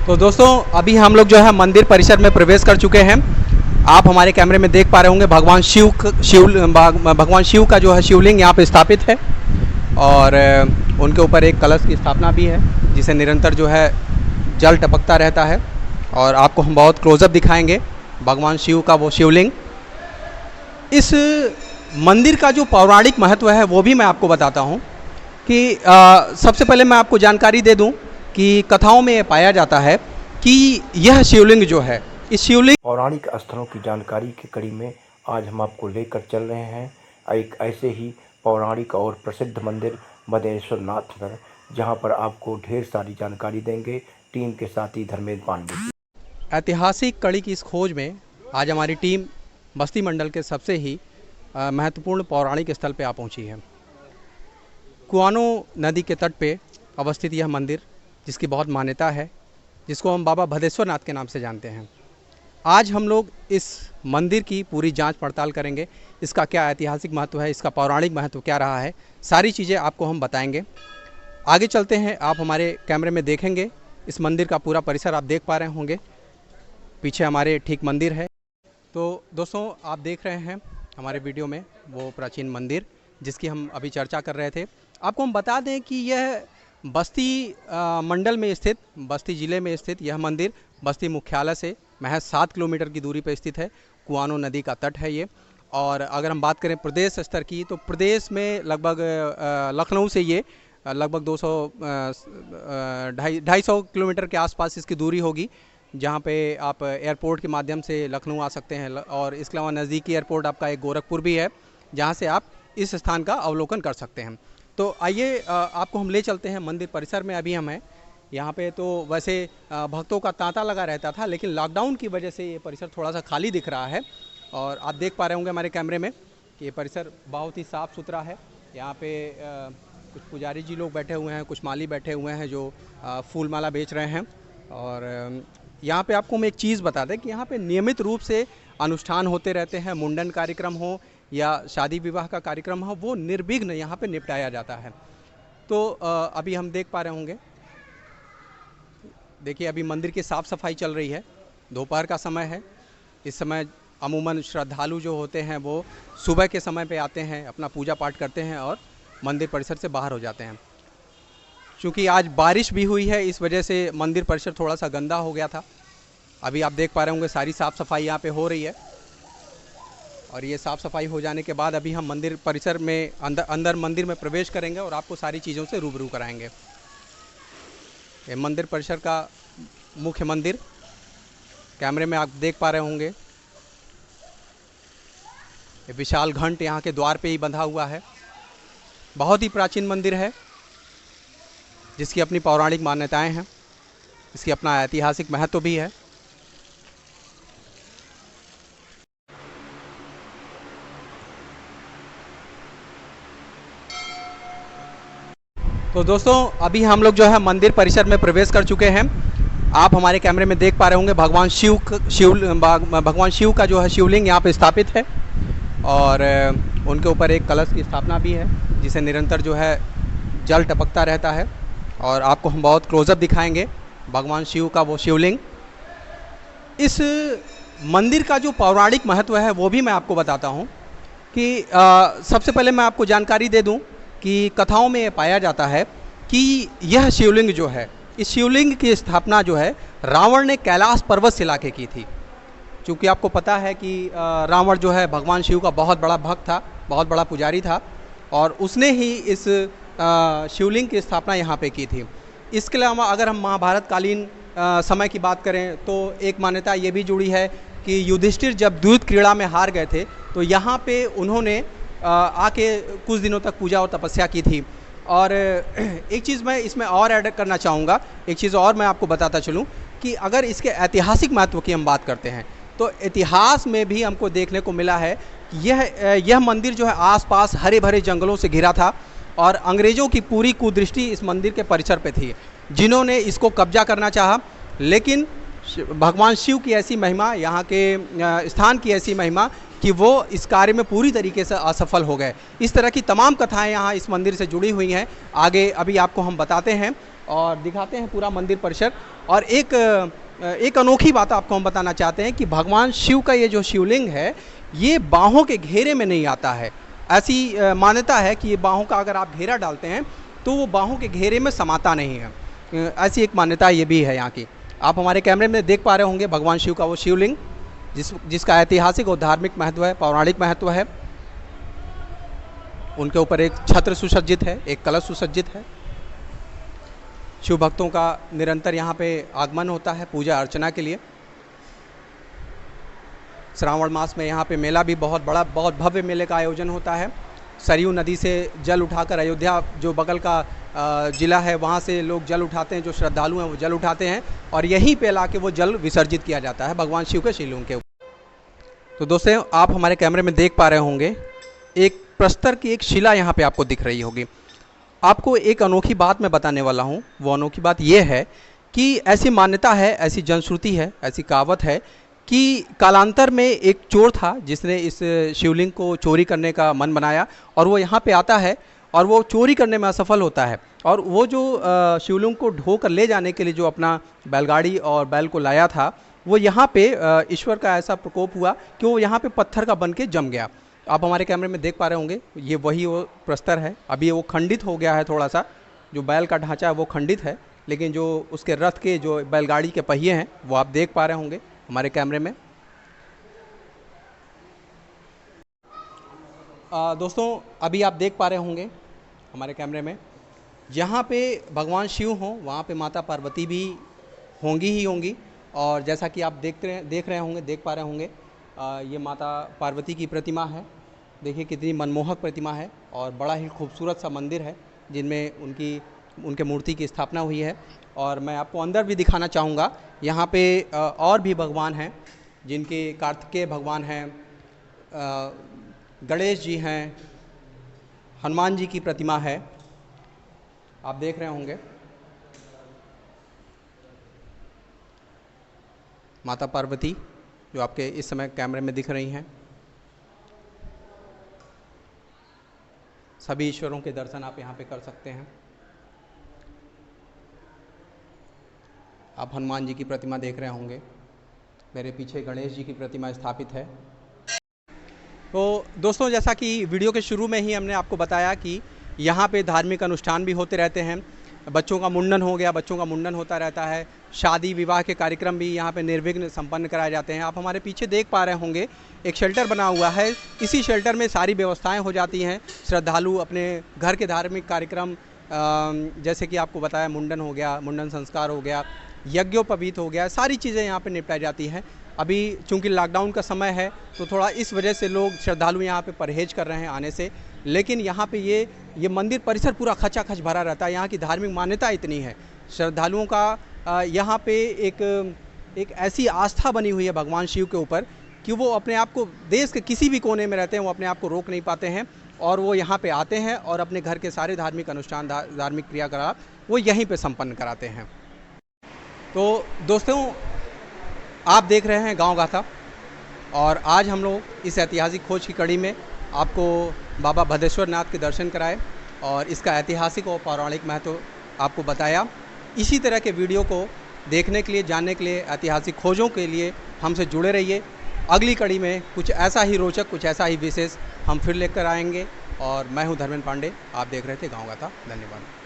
तो दोस्तों अभी हम लोग जो है मंदिर परिसर में प्रवेश कर चुके हैं। आप हमारे कैमरे में देख पा रहे होंगे भगवान शिव का जो है शिवलिंग यहाँ पे स्थापित है और उनके ऊपर एक कलश की स्थापना भी है जिसे निरंतर जो है जल टपकता रहता है। और आपको हम बहुत क्लोजअप दिखाएंगे भगवान शिव का वो शिवलिंग। इस मंदिर का जो पौराणिक महत्व है वो भी मैं आपको बताता हूँ कि सबसे पहले मैं आपको जानकारी दे दूँ कि कथाओं में ये पाया जाता है कि यह शिवलिंग जो है इस शिवलिंग पौराणिक स्थलों की जानकारी की कड़ी में आज हम आपको लेकर चल रहे हैं एक ऐसे ही पौराणिक और प्रसिद्ध मंदिर मदेश्वर नाथ पर, जहां पर आपको ढेर सारी जानकारी देंगे टीम के साथी धर्मेंद्र पांडे। ऐतिहासिक कड़ी की इस खोज में आज हमारी टीम बस्ती मंडल के सबसे ही महत्वपूर्ण पौराणिक स्थल पे आ पहुंची है। कुआनो नदी के तट पे अवस्थित यह मंदिर जिसकी बहुत मान्यता है, जिसको हम बाबा भदेश्वर नाथ के नाम से जानते हैं। आज हम लोग इस मंदिर की पूरी जांच पड़ताल करेंगे, इसका क्या ऐतिहासिक महत्व है, इसका पौराणिक महत्व क्या रहा है, सारी चीज़ें आपको हम बताएंगे। आगे चलते हैं, आप हमारे कैमरे में देखेंगे इस मंदिर का पूरा परिसर आप देख पा रहे होंगे। पीछे हमारे ठीक मंदिर है। तो दोस्तों आप देख रहे हैं हमारे वीडियो में वो प्राचीन मंदिर जिसकी हम अभी चर्चा कर रहे थे। आपको हम बता दें कि यह बस्ती मंडल में स्थित, बस्ती ज़िले में स्थित यह मंदिर बस्ती मुख्यालय से महज 7 किलोमीटर की दूरी पर स्थित है। कुआनो नदी का तट है ये। और अगर हम बात करें प्रदेश स्तर की तो प्रदेश में लगभग लखनऊ से ये लगभग 250 किलोमीटर के आसपास इसकी दूरी होगी, जहाँ पे आप एयरपोर्ट के माध्यम से लखनऊ आ सकते हैं। और इसके अलावा नज़दीकी एयरपोर्ट आपका एक गोरखपुर भी है, जहाँ से आप इस स्थान का अवलोकन कर सकते हैं। तो आइए आपको हम ले चलते हैं मंदिर परिसर में। अभी हम हैं यहाँ पे। तो वैसे भक्तों का तांता लगा रहता था, लेकिन लॉकडाउन की वजह से ये परिसर थोड़ा सा खाली दिख रहा है। और आप देख पा रहे होंगे हमारे कैमरे में कि ये परिसर बहुत ही साफ़ सुथरा है। यहाँ पे कुछ पुजारी जी लोग बैठे हुए हैं, कुछ माली बैठे हुए हैं जो फूल माला बेच रहे हैं। और यहाँ पे आपको हम एक चीज़ बता दें कि यहाँ पे नियमित रूप से अनुष्ठान होते रहते हैं। मुंडन कार्यक्रम हो या शादी विवाह का कार्यक्रम हो, वो निर्विघ्न यहाँ पे निपटाया जाता है। तो अभी हम देख पा रहे होंगे, देखिए अभी मंदिर की साफ़ सफाई चल रही है। दोपहर का समय है। इस समय अमूमन श्रद्धालु जो होते हैं वो सुबह के समय पे आते हैं, अपना पूजा पाठ करते हैं और मंदिर परिसर से बाहर हो जाते हैं। क्योंकि आज बारिश भी हुई है, इस वजह से मंदिर परिसर थोड़ा सा गंदा हो गया था। अभी आप देख पा रहे होंगे सारी साफ़ सफाई यहाँ पे हो रही है। और ये साफ़ सफाई हो जाने के बाद अभी हम मंदिर परिसर में अंदर मंदिर में प्रवेश करेंगे और आपको सारी चीज़ों से रूबरू कराएंगे। ये मंदिर परिसर का मुख्य मंदिर कैमरे में आप देख पा रहे होंगे। ये विशाल घंट यहाँ के द्वार पे ही बंधा हुआ है। बहुत ही प्राचीन मंदिर है जिसकी अपनी पौराणिक मान्यताएं हैं, इसकी अपना ऐतिहासिक महत्व भी है। तो दोस्तों अभी हम लोग जो है मंदिर परिसर में प्रवेश कर चुके हैं। आप हमारे कैमरे में देख पा रहे होंगे भगवान शिव का जो है शिवलिंग यहाँ पे स्थापित है और उनके ऊपर एक कलश की स्थापना भी है जिसे निरंतर जो है जल टपकता रहता है। और आपको हम बहुत क्लोजअप दिखाएंगे भगवान शिव का वो शिवलिंग। इस मंदिर का जो पौराणिक महत्व है वो भी मैं आपको बताता हूँ कि सबसे पहले मैं आपको जानकारी दे दूँ कि कथाओं में ये पाया जाता है कि यह शिवलिंग जो है, इस शिवलिंग की स्थापना जो है रावण ने कैलाश पर्वत से लाके की थी। क्योंकि आपको पता है कि रावण जो है भगवान शिव का बहुत बड़ा भक्त था, बहुत बड़ा पुजारी था और उसने ही इस शिवलिंग की स्थापना यहाँ पे की थी। इसके अलावा अगर हम महाभारत कालीन समय की बात करें तो एक मान्यता ये भी जुड़ी है कि युधिष्ठिर जब द्यूत क्रीड़ा में हार गए थे तो यहाँ पे उन्होंने आके कुछ दिनों तक पूजा और तपस्या की थी। और एक चीज़ मैं इसमें और ऐड करना चाहूँगा, एक चीज़ और मैं आपको बताता चलूँ कि अगर इसके ऐतिहासिक महत्व की हम बात करते हैं तो इतिहास में भी हमको देखने को मिला है कि यह मंदिर जो है आसपास हरे भरे जंगलों से घिरा था और अंग्रेज़ों की पूरी कुदृष्टि इस मंदिर के परिसर पे थी, जिन्होंने इसको कब्जा करना चाहा। लेकिन भगवान शिव की ऐसी महिमा, यहाँ के स्थान की ऐसी महिमा कि वो इस कार्य में पूरी तरीके से असफल हो गए। इस तरह की तमाम कथाएं यहाँ इस मंदिर से जुड़ी हुई हैं। आगे अभी आपको हम बताते हैं और दिखाते हैं पूरा मंदिर परिसर। और एक अनोखी बात आपको हम बताना चाहते हैं कि भगवान शिव का ये जो शिवलिंग है ये बाहों के घेरे में नहीं आता है। ऐसी मान्यता है कि ये बाहों का अगर आप घेरा डालते हैं तो वो बाहों के घेरे में समाता नहीं है। ऐसी एक मान्यता ये भी है यहाँ की। आप हमारे कैमरे में देख पा रहे होंगे भगवान शिव का वो शिवलिंग जिसका ऐतिहासिक और धार्मिक महत्व है, पौराणिक महत्व है। उनके ऊपर एक छत्र सुसज्जित है, एक कलश सुसज्जित है। शिव भक्तों का निरंतर यहाँ पे आगमन होता है पूजा अर्चना के लिए। श्रावण मास में यहाँ पे मेला भी बहुत बड़ा, बहुत भव्य मेले का आयोजन होता है। सरयू नदी से जल उठाकर अयोध्या जो बगल का ज़िला है वहाँ से लोग जल उठाते हैं, जो श्रद्धालु हैं वो जल उठाते हैं और यहीं पे लाके वो जल विसर्जित किया जाता है भगवान शिव के शिवलिंग के ऊपर। तो दोस्तों आप हमारे कैमरे में देख पा रहे होंगे एक प्रस्तर की एक शिला यहाँ पे आपको दिख रही होगी। आपको एक अनोखी बात मैं बताने वाला हूँ। वो अनोखी बात ये है कि ऐसी मान्यता है, ऐसी जनश्रुति है, ऐसी कहावत है कि कालांतर में एक चोर था जिसने इस शिवलिंग को चोरी करने का मन बनाया और वो यहाँ पे आता है और वो चोरी करने में असफल होता है। और वो जो शिवलिंग को ढोकर ले जाने के लिए जो अपना बैलगाड़ी और बैल को लाया था, वो यहाँ पे ईश्वर का ऐसा प्रकोप हुआ कि वो यहाँ पे पत्थर का बन के जम गया। आप हमारे कैमरे में देख पा रहे होंगे ये वही वो प्रस्तर है। अभी वो खंडित हो गया है, थोड़ा सा जो बैल का ढांचा है वो खंडित है, लेकिन जो उसके रथ के जो बैलगाड़ी के पहिए हैं वो आप देख पा रहे होंगे हमारे कैमरे में। दोस्तों अभी आप देख पा रहे होंगे हमारे कैमरे में जहाँ पे भगवान शिव हों वहाँ पे माता पार्वती भी होंगी ही होंगी। और जैसा कि आप देख पा रहे होंगे ये माता पार्वती की प्रतिमा है। देखिए कितनी मनमोहक प्रतिमा है और बड़ा ही खूबसूरत सा मंदिर है जिनमें उनके मूर्ति की स्थापना हुई है। और मैं आपको अंदर भी दिखाना चाहूँगा। यहाँ पे और भी भगवान हैं जिनके कार्तिकेय भगवान हैं, गणेश जी हैं, हनुमान जी की प्रतिमा है, आप देख रहे होंगे। माता पार्वती जो आपके इस समय कैमरे में दिख रही हैं। सभी ईश्वरों के दर्शन आप यहाँ पे कर सकते हैं। आप हनुमान जी की प्रतिमा देख रहे होंगे, मेरे पीछे गणेश जी की प्रतिमा स्थापित है। तो दोस्तों जैसा कि वीडियो के शुरू में ही हमने आपको बताया कि यहाँ पे धार्मिक अनुष्ठान भी होते रहते हैं। बच्चों का मुंडन हो गया, बच्चों का मुंडन होता रहता है। शादी विवाह के कार्यक्रम भी यहाँ पे निर्विघ्न संपन्न कराए जाते हैं। आप हमारे पीछे देख पा रहे होंगे एक शेल्टर बना हुआ है। इसी शेल्टर में सारी व्यवस्थाएं हो जाती हैं। श्रद्धालु अपने घर के धार्मिक कार्यक्रम जैसे कि आपको बताया मुंडन हो गया, मुंडन संस्कार हो गया, यज्ञोपवीत हो गया, सारी चीज़ें यहाँ पे निपटाई जाती हैं। अभी चूंकि लॉकडाउन का समय है तो थोड़ा इस वजह से लोग श्रद्धालु यहाँ पे परहेज कर रहे हैं आने से, लेकिन यहाँ पे ये मंदिर परिसर पूरा खचाखच भरा रहता है। यहाँ की धार्मिक मान्यता इतनी है, श्रद्धालुओं का यहाँ पे एक ऐसी आस्था बनी हुई है भगवान शिव के ऊपर कि वो अपने आप को देश के किसी भी कोने में रहते हैं वो अपने आप को रोक नहीं पाते हैं और वो यहाँ पे आते हैं और अपने घर के सारे धार्मिक अनुष्ठान, धार्मिक क्रियाकलाप वो यहीं पे संपन्न कराते हैं। तो दोस्तों आप देख रहे हैं गांव गाथा और आज हम लोग इस ऐतिहासिक खोज की कड़ी में आपको बाबा भद्रेश्वर नाथ के दर्शन कराए और इसका ऐतिहासिक और पौराणिक महत्व आपको बताया। इसी तरह के वीडियो को देखने के लिए, जानने के लिए, ऐतिहासिक खोजों के लिए हमसे जुड़े रहिए। अगली कड़ी में कुछ ऐसा ही रोचक, कुछ ऐसा ही विशेष हम फिर लेकर आएंगे। और मैं हूं धर्मेंद्र पांडे, आप देख रहे थे गांव गाथा। धन्यवाद।